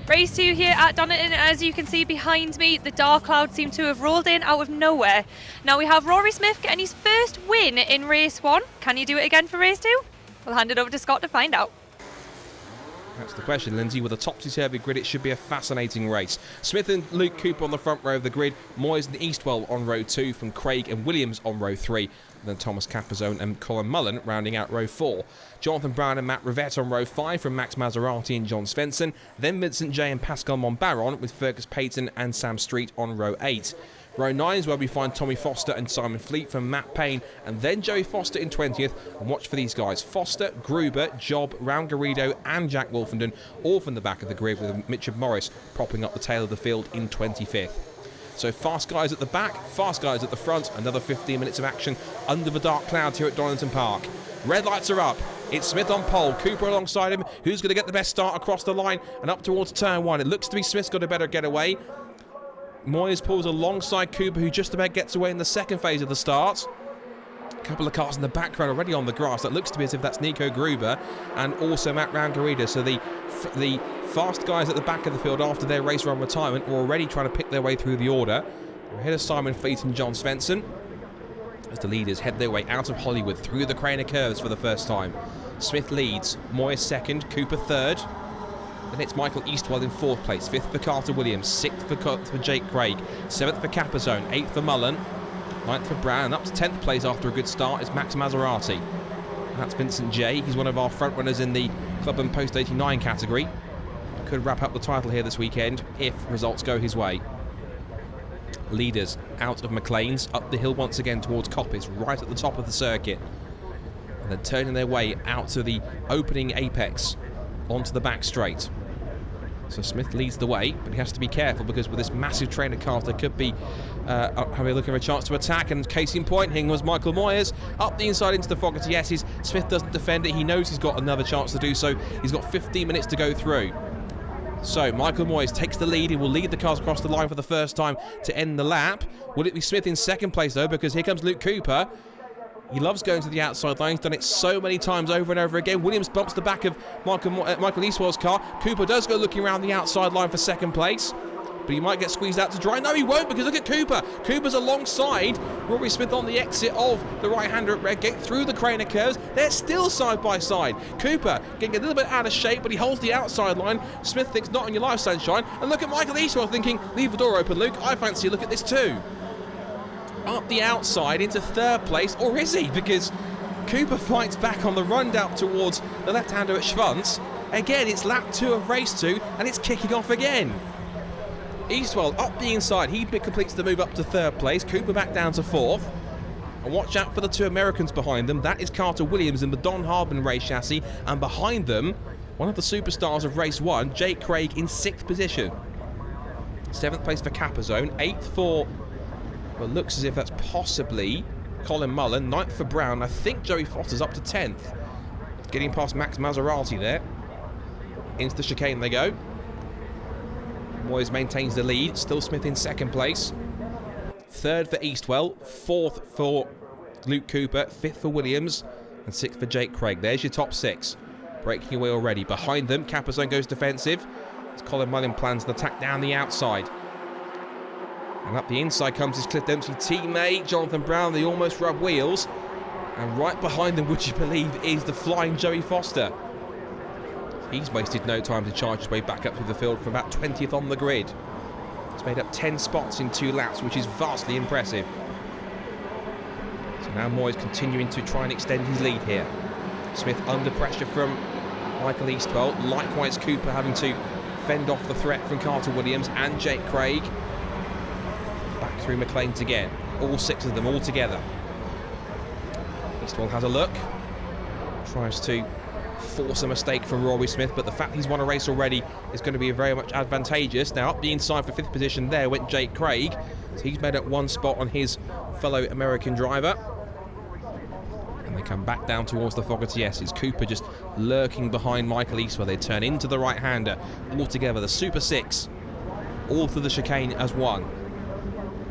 Race 2 here at Donington. As you can see behind me, the dark clouds seem to have rolled in out of nowhere. Now we have Rory Smith getting his first win in race 1. Can he do it again for race 2? We'll hand it over to Scott to find out. That's the question, Lyndsay. With a topsy-turvy grid, it should be a fascinating race. Smith and Luke Cooper on the front row of the grid, Moyes and Eastwell on row 2, from Craig and Williams on row 3, and then Thomas Capazone and Colin Mullen rounding out row 4. Jonathan Brown and Matt Rivette on row 5 from Max Maserati and John Svensson, then Vincent J and Pascal Monbaron with Fergus Payton and Sam Street on row 8. Row 9 is where we find Tommy Foster and Simon Fleet from Matt Payne, and then Joey Foster in 20th. And watch for these guys: Foster, Gruber, Job, Raul Garrido and Jack Wolfenden, all from the back of the grid, with Mitchell Morris propping up the tail of the field in 25th. So fast guys at the back, fast guys at the front. Another 15 minutes of action under the dark clouds here at Donington Park. Red lights are up. It's Smith on pole, Cooper alongside him. Who's going to get the best start across the line and up towards turn 1? It looks to be Smith's got a better getaway. Moyes pulls alongside Cooper, who just about gets away in the second phase of the start. A couple of cars in the background already on the grass. That looks to be as if that's Nico Gruber and also Matt Rangarida. So the fast guys at the back of the field after their race run retirement are already trying to pick their way through the order. We're ahead of Simon Fleet and John Svensson as the leaders head their way out of Hollywood through the Craner curves for the first time. Smith leads, Moyes second, Cooper third. Then it's Michael Eastwell in 4th place, 5th for Carter Williams, 6th for Jake Craig, 7th for Capazone, 8th for Mullen, 9th for Brown, and up to 10th place after a good start is Max Maserati. And that's Vincent J. He's one of our front runners in the Club and Post 89 category. Could wrap up the title here this weekend if results go his way. Leaders out of McLean's, up the hill once again towards Coppice, right at the top of the circuit. And then turning their way out to the opening apex onto the back straight. So Smith leads the way, but he has to be careful because with this massive train of cars, there could be having a look at a chance to attack. And case in point, here was Michael Moyes up the inside into the Fogarty S's. Smith doesn't defend it. He knows he's got another chance to do so. He's got 15 minutes to go through. So Michael Moyes takes the lead. He will lead the cars across the line for the first time to end the lap. Will it be Smith in second place though? Because here comes Luke Cooper. He loves going to the outside line. He's done it so many times over and over again. Williams bumps the back of Michael Eastwell's car. Cooper does go looking around the outside line for second place, but he might get squeezed out to dry. No, he won't, because look at Cooper. Cooper's alongside Rory Smith on the exit of the right-hander at Red Gate through the Craner curves. They're still side by side. Cooper getting a little bit out of shape, but he holds the outside line. Smith thinks not on your life, sunshine. And look at Michael Eastwell thinking, leave the door open, Luke. I fancy a look at this too. Up the outside into 3rd place, or is he? Because Cooper fights back on the run down towards the left-hander at Schwanz. Again, it's lap 2 of race 2, and it's kicking off again. Eastwell up the inside, he completes the move up to 3rd place. Cooper back down to 4th. And watch out for the 2 Americans behind them. That is Carter Williams in the Don Harbin race chassis, and behind them, one of the superstars of race 1, Jake Craig in 6th position. 7th place for Capazone, 8th for... well, looks as if that's possibly Colin Mullen, 9th for Brown. I think Joey Foster's up to 10th. Getting past Max Maserati there. Into the chicane they go. Moyes maintains the lead. Still Smith in 2nd place. 3rd for Eastwell. 4th for Luke Cooper. 5th for Williams. And 6th for Jake Craig. There's your top 6. Breaking away already. Behind them, Capazone goes defensive as Colin Mullen plans an attack down the outside. And up the inside comes his Cliff Dempsey teammate, Jonathan Brown. They almost rub wheels. And right behind them, would you believe, is the flying Joey Foster. He's wasted no time to charge his way back up through the field from about 20th on the grid. He's made up 10 spots in 2 laps, which is vastly impressive. So now Moyes continuing to try and extend his lead here. Smith under pressure from Michael Eastwell. Likewise, Cooper having to fend off the threat from Carter Williams and Jake Craig. Back through McLean's again. All 6 of them all together. Eastwell has a look. Tries to force a mistake from Rory Smith, but the fact he's won a race already is going to be very much advantageous. Now up the inside for 5th position there went Jake Craig. So he's made up 1 spot on his fellow American driver. And they come back down towards the Fogarty S's. Cooper just lurking behind Michael Eastwell. They turn into the right-hander all together. The Super 6 all through the chicane as one.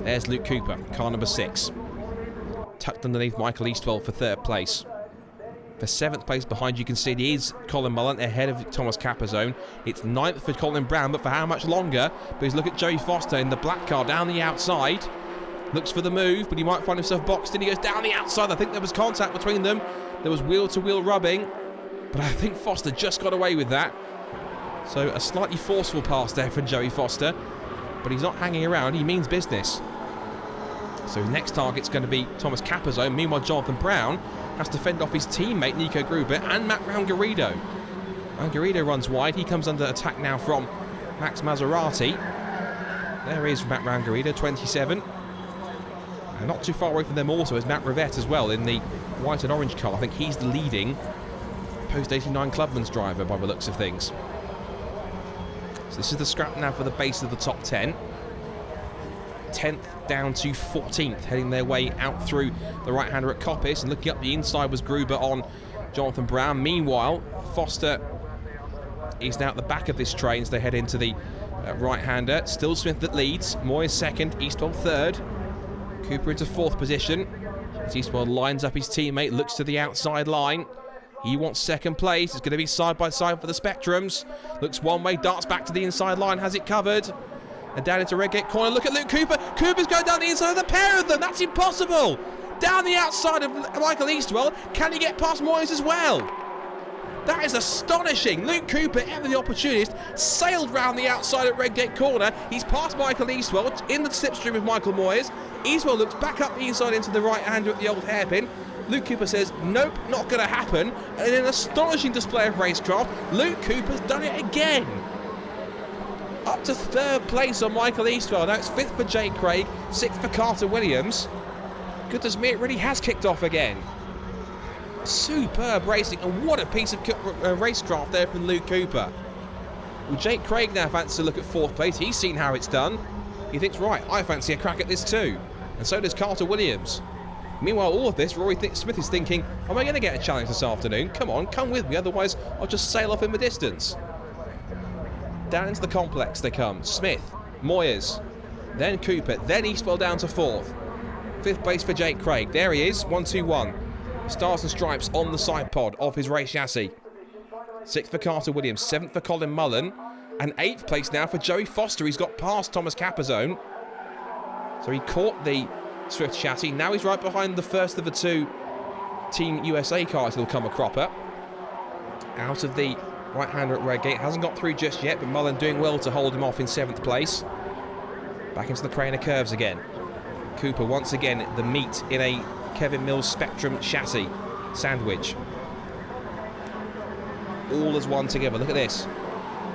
There's Luke Cooper, car number 6. Tucked underneath Michael Eastwell for 3rd place. For 7th place behind, you can see it is Colin Mullen ahead of Thomas Capazone. It's 9th for Colin Brown, but for how much longer? Because look at Joey Foster in the black car down the outside. Looks for the move, but he might find himself boxed in. He goes down the outside. I think there was contact between them. There was wheel-to-wheel rubbing, but I think Foster just got away with that. So a slightly forceful pass there from Joey Foster, but he's not hanging around. He means business. So his next target's going to be Thomas Capazone. Meanwhile, Jonathan Brown has to fend off his teammate Nico Gruber and Matt Rangarido. Rangarido runs wide. He comes under attack now from Max Maserati. There is Matt Rangarido, 27. And not too far away from them also is Matt Rivette as well in the white and orange car. I think he's the leading post-89 Clubman's driver by the looks of things. So this is the scrap now for the base of the top 10. 10th down to 14th, heading their way out through the right-hander at Coppice, and looking up the inside was Gruber on Jonathan Brown. Meanwhile, Foster is now at the back of this train as they head into the right-hander. Still Smith that leads, Moyes second, Eastwell third, Cooper into 4th position as Eastwell lines up his teammate, looks to the outside line. He wants 2nd place. It's going to be side by side for the Spectrums. Looks one way, darts back to the inside line, has it covered. And down into Redgate corner. Look at Luke Cooper. Cooper's going down the inside of the pair of them. That's impossible. Down the outside of Michael Eastwell. Can he get past Moyes as well? That is astonishing. Luke Cooper, ever the opportunist, sailed round the outside at Redgate corner. He's past Michael Eastwell in the slipstream of Michael Moyes. Eastwell looks back up the inside into the right-hander at the old hairpin. Luke Cooper says, nope, not going to happen. And in an astonishing display of racecraft, Luke Cooper's done it again. Up to 3rd place on Michael Eastwell. Now it's 5th for Jake Craig, 6th for Carter Williams. Goodness me, it really has kicked off again. Superb racing, and what a piece of racecraft there from Luke Cooper. Well, Jake Craig now fancies to look at 4th place. He's seen how it's done. He thinks, right, I fancy a crack at this too. And so does Carter Williams. Meanwhile, all of this, Rory Smith is thinking, am I going to get a challenge this afternoon? Come on, come with me, otherwise I'll just sail off in the distance. Down into the complex they come. Smith, Moyes, then Cooper, then Eastwell down to 4th. 5th place for Jake Craig. There he is, 1-2-1. Stars and stripes on the side pod of his race chassis. 6th for Carter Williams, 7th for Colin Mullen, and 8th place now for Joey Foster. He's got past Thomas Capazone. So he caught the Swift chassis. Now he's right behind the first of the 2 Team USA cars who'll come a cropper. Out of the right-hander at Redgate. Hasn't got through just yet, but Mullen doing well to hold him off in 7th place. Back into the crane of curves again. Cooper once again the meat in a Kevin Mills Spectrum chassis sandwich. All as one together. Look at this.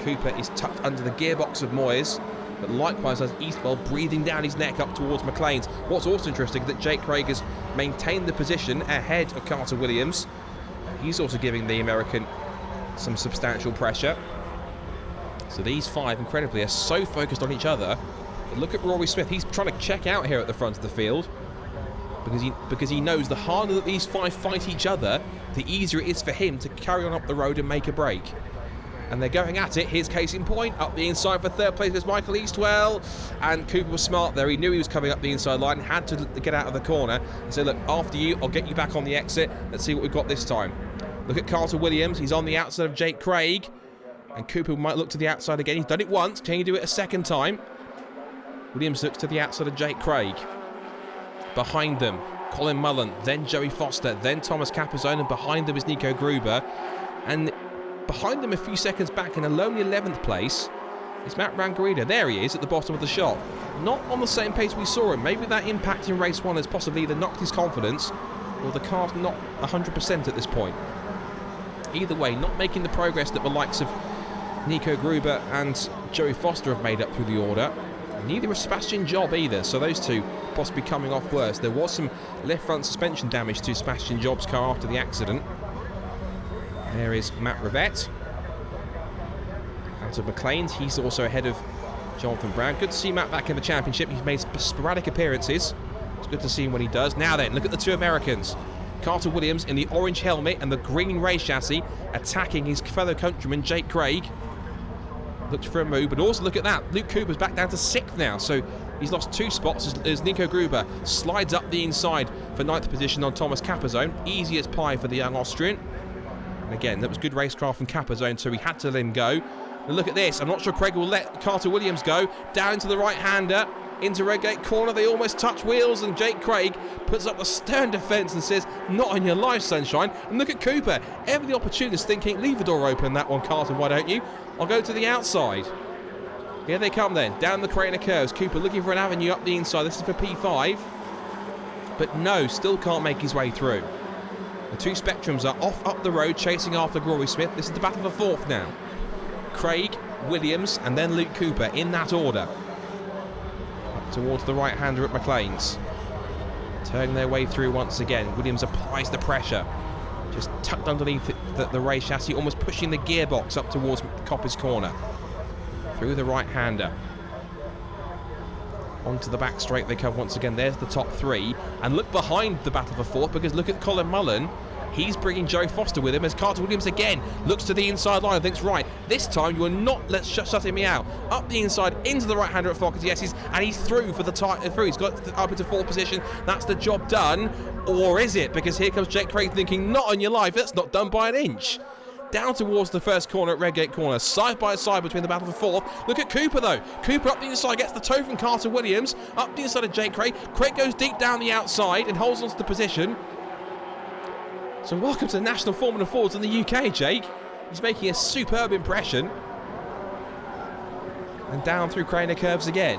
Cooper is tucked under the gearbox of Moyes, but likewise has Eastwell breathing down his neck up towards McLean's. What's also interesting is that Jake Craig has maintained the position ahead of Carter Williams. He's also giving the American some substantial pressure. So these 5, incredibly, are so focused on each other. But look at Rory Smith. He's trying to check out here at the front of the field because he knows the harder that these 5 fight each other, the easier it is for him to carry on up the road and make a break. And they're going at it. Here's case in point. Up the inside for 3rd place is Michael Eastwell. And Cooper was smart there. He knew he was coming up the inside line, had to get out of the corner and say, look, after you, I'll get you back on the exit. Let's see what we've got this time. Look at Carter Williams. He's on the outside of Jake Craig. And Cooper might look to the outside again. He's done it once. Can he do it a second time? Williams looks to the outside of Jake Craig. Behind them, Colin Mullen, then Joey Foster, then Thomas Capazone, and behind them is Nico Gruber. And behind them a few seconds back in a lonely 11th place is Matt Rangarido. There he is at the bottom of the shot. Not on the same pace we saw him. Maybe that impact in race 1 has possibly either knocked his confidence or the car's not 100% at this point. Either way, not making the progress that the likes of Nico Gruber and Joey Foster have made up through the order. Neither was Sebastian Job either, so those 2 possibly coming off worse. There was some left front suspension damage to Sebastian Job's car after the accident. There is Matt Rivette. Out of McLean's, he's also ahead of Jonathan Brown. Good to see Matt back in the championship. He's made sporadic appearances. It's good to see him when he does. Now then, look at the 2 Americans. Carter Williams in the orange helmet and the green race chassis attacking his fellow countryman Jake Craig. Looked for a move, but also look at that. Luke Cooper's back down to 6th now, so he's lost 2 spots as Nico Gruber slides up the inside for 9th position on Thomas Capazone. Easy as pie for the young Austrian. And again, that was good racecraft from Kappa Zone, so he had to let him go. And look at this. I'm not sure Craig will let Carter Williams go. Down to the right-hander. Into Redgate corner. They almost touch wheels, and Jake Craig puts up a stern defence and says, not on your life, sunshine. And look at Cooper. Ever the opportunist thinking, leave the door open, that one, Carter, why don't you? I'll go to the outside. Here they come then. Down the Craner curves. Cooper looking for an avenue up the inside. This is for P5. But no, still can't make his way through. The two Spectrums are off up the road chasing after Rory Smith. This is the battle for fourth now. Craig, Williams, and then Luke Cooper in that order. Up towards the right-hander at McLean's. Turning their way through once again. Williams applies the pressure. Just tucked underneath the race chassis, almost pushing the gearbox up towards Copper's corner. Through the right-hander. Onto the back straight they come once again. There's the top three. And look behind the battle for fourth, because look at Colin Mullen. He's bringing Joe Foster with him as Carter Williams again looks to the inside line and thinks, right, this time you are not shutting me out. Up the inside, into the right-hander at Fox, yes, and he's through for the through. He's got up into fourth position. That's the job done. Or is it? Because here comes Jake Craig thinking, not on your life, that's not done by an inch. Down towards the first corner at Redgate corner, side by side between the battle for fourth. Look at Cooper though. Cooper up the inside, gets the toe from Carter Williams. Up the inside of Jake Craig. Craig goes deep down the outside and holds onto the position. So welcome to the National Formula Fords in the UK, Jake. He's making a superb impression. And down through Craner curves again.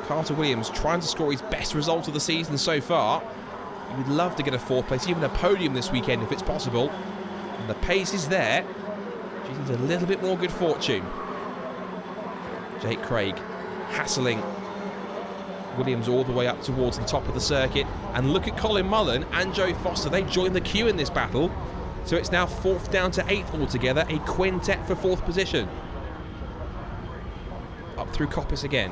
Carter Williams trying to score his best result of the season so far. He would love to get a fourth place, even a podium this weekend if it's possible. And the pace is there. She needs a little bit more good fortune. Jake Craig hassling Williams all the way up towards the top of the circuit. And look at Colin Mullen and Joe Foster. They join the queue in this battle. So it's now fourth down to eighth altogether. A quintet for fourth position. Up through Coppice again.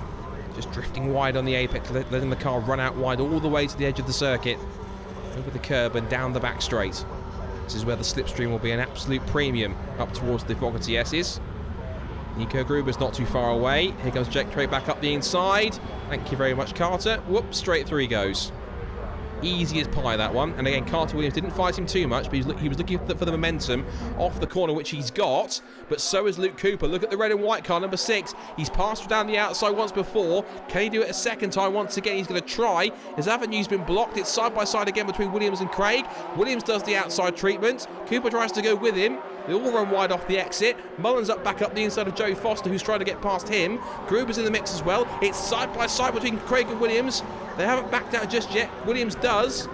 Just drifting wide on the apex, letting the car run out wide all the way to the edge of the circuit. Over the curb and down the back straight. This is where the slipstream will be an absolute premium up towards the Fogarty S's. Nico Gruber's not too far away. Here comes Jake Craig back up the inside. Thank you very much, Carter. Whoops, straight through he goes. Easy as pie, that one. And again, Carter Williams didn't fight him too much, but he was looking for the momentum off the corner, which he's got. But so is Luke Cooper. Look at the red and white car, number 6. He's passed down the outside once before. Can he do it a second time? Once again, he's going to try. His avenue's been blocked. It's side by side again between Williams and Craig. Williams does the outside treatment. Cooper tries to go with him. They all run wide off the exit. Mullen's back up the inside of Joe Foster, who's trying to get past him. Gruber's in the mix as well. It's side by side between Craig and Williams. They haven't backed out just yet. Williams does.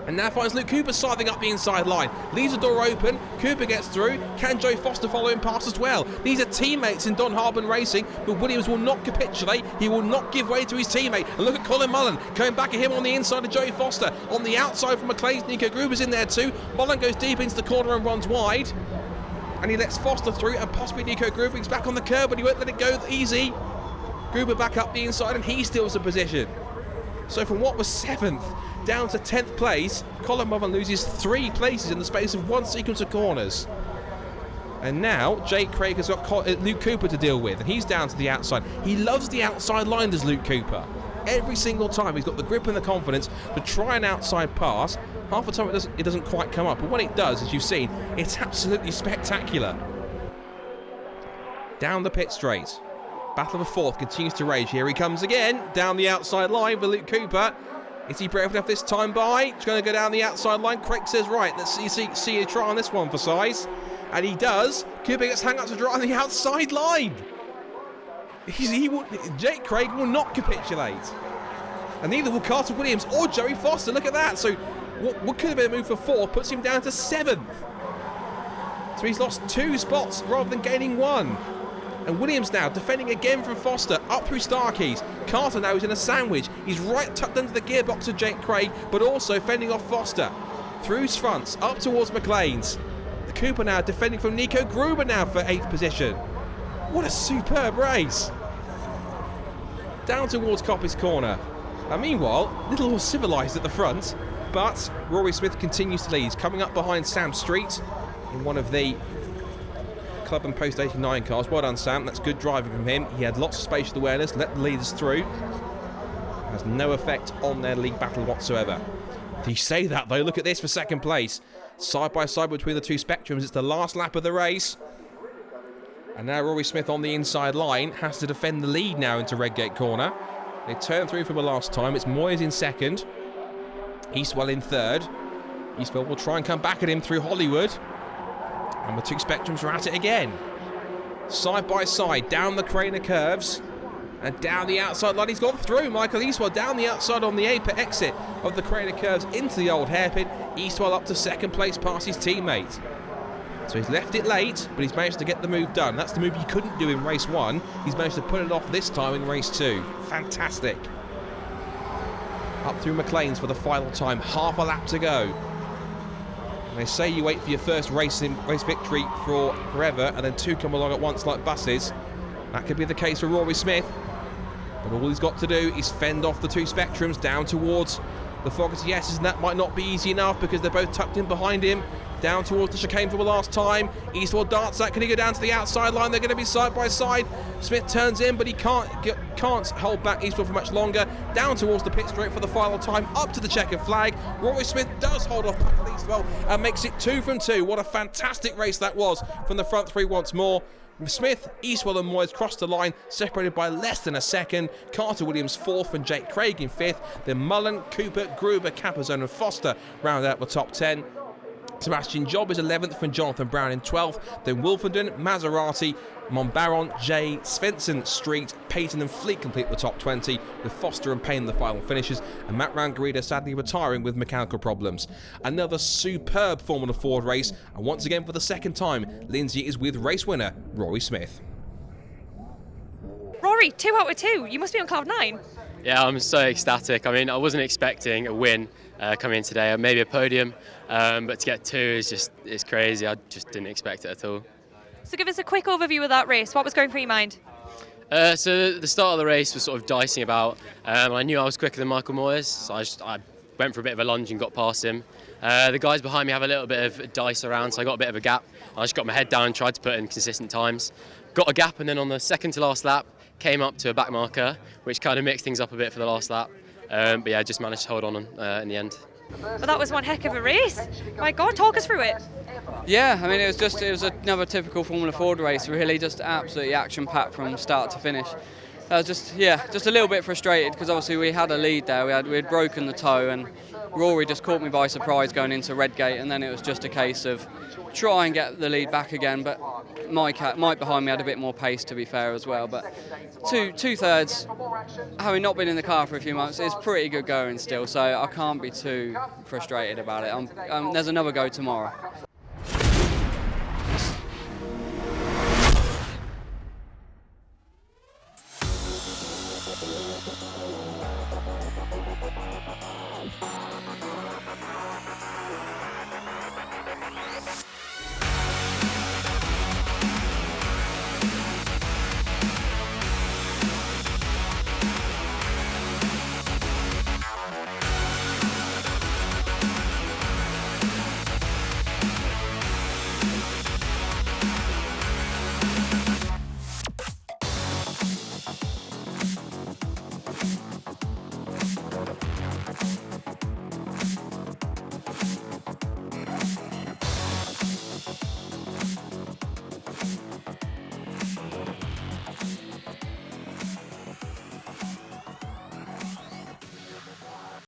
And now finds Luke Cooper scything up the inside line. Leaves the door open. Cooper gets through. Can Joe Foster follow him past as well? These are teammates in Don Harbin Racing, but Williams will not capitulate. He will not give way to his teammate. And look at Colin Mullen coming back at him on the inside of Joe Foster. On the outside from McLean's, Nico Gruber's in there too. Mullen goes deep into the corner and runs wide. And he lets Foster through, and possibly Nico Gruber. He's back on the curb, but he won't let it go easy. Gruber back up the inside, and he steals the position. So from what was 7th down to 10th place, Colin Mullen loses 3 places in the space of one sequence of corners. And now Jake Craig has got Luke Cooper to deal with, and he's down to the outside. He loves the outside line, does Luke Cooper. Every single time he's got the grip and the confidence to try an outside pass. Half the time it doesn't quite come up, but when it does, as you've seen, it's absolutely spectacular. Down the pit straight. Battle of the fourth continues to rage. Here he comes again, down the outside line for Luke Cooper. Is he brave enough this time by? He's going to go down the outside line. Craig says, right, let's see a try on this one for size. And he does. Cooper gets hung up to dry on the outside line. Jake Craig will not capitulate. And neither will Carter Williams or Joey Foster. Look at that. So what could have been a move for 4 puts him down to 7th. So he's lost 2 spots rather than gaining 1. And Williams now defending again from Foster up through Starkeys. Carter now is in a sandwich. He's right tucked under the gearbox of Jake Craig, but also fending off Foster. Through his fronts, up towards McLean's. The Cooper now defending from Nico Gruber now for 8th position. What a superb race. Down towards Coppice corner. And meanwhile, a little more civilised at the front, but Rory Smith continues to lead. He's coming up behind Sam Street in one of the Club and Post 89 cars. Well done, Sam. That's good driving from him. He had lots of spatial awareness, let the leaders through. Has no effect on their league battle whatsoever. You say that though, look at this for second place. Side by side between the two spectrums. It's the last lap of the race. And now Rory Smith on the inside line has to defend the lead now into Redgate Corner. They turned through for the last time. It's Moyes in second. Eastwell in third. Eastwell will try and come back at him through Hollywood. And the two spectrums are at it again. Side by side, down the Craner curves. And down the outside line. He's gone through Michael Eastwell down the outside on the exit of the Craner curves into the old hairpin. Eastwell up to second place past his teammate. So he's left it late, but he's managed to get the move done. That's the move you couldn't do in race 1. He's managed to put it off this time in race 2. Fantastic. Up through McLean's for the final time. Half a lap to go. And they say you wait for your first race victory for forever, and then 2 come along at once like buses. That could be the case for Rory Smith. But all he's got to do is fend off the two spectrums down towards the Fogarty S's, and that might not be easy enough because they're both tucked in behind him. Down towards the chicane for the last time. Eastwell darts that. Can he go down to the outside line? They're going to be side by side. Smith turns in, but he can't hold back Eastwell for much longer. Down towards the pit straight for the final time. Up to the checkered flag. Rory Smith does hold off Eastwell and makes it 2 from 2. What a fantastic race that was from the front three once more. Smith, Eastwell and Moyes crossed the line, separated by less than a second. Carter Williams 4th and Jake Craig in 5th. Then Mullen, Cooper, Gruber, Capazone and Foster round out the top 10. Sebastian Job is 11th and Jonathan Brown in 12th. Then Wolfenden, Maserati, Monbaron, Jay, Svensson, Street, Payton and Fleet complete the top 20, with Foster and Payne the final finishes, and Matt Rangarida sadly retiring with mechanical problems. Another superb Formula Ford race, and once again for the second time, Lyndsay is with race winner Rory Smith. Rory, 2 out of 2. You must be on cloud 9. Yeah, I'm so ecstatic. I mean, I wasn't expecting a win coming in today, or maybe a podium, but to get 2 is crazy. I just didn't expect it at all. So give us a quick overview of that race. What was going through your mind? So the start of the race was sort of dicing about. I knew I was quicker than Michael Moyes, so I went for a bit of a lunge and got past him. The guys behind me have a little bit of dice around, so I got a bit of a gap. I just got my head down and tried to put in consistent times. Got a gap, and then on the second to last lap, came up to a back marker, which kind of mixed things up a bit for the last lap. But yeah, just managed to hold on in the end. Well, that was one heck of a race. My God, talk us through it. Yeah, I mean, it was another typical Formula Ford race, really, just absolutely action-packed from start to finish. Just a little bit frustrated because obviously we had a lead there. We had broken the toe, and Rory just caught me by surprise going into Redgate, and then it was just a case of try and get the lead back again. But Mike behind me had a bit more pace, to be fair, as well. But two-thirds, having not been in the car for a few months, is pretty good going still, so I can't be too frustrated about it. There's another go tomorrow.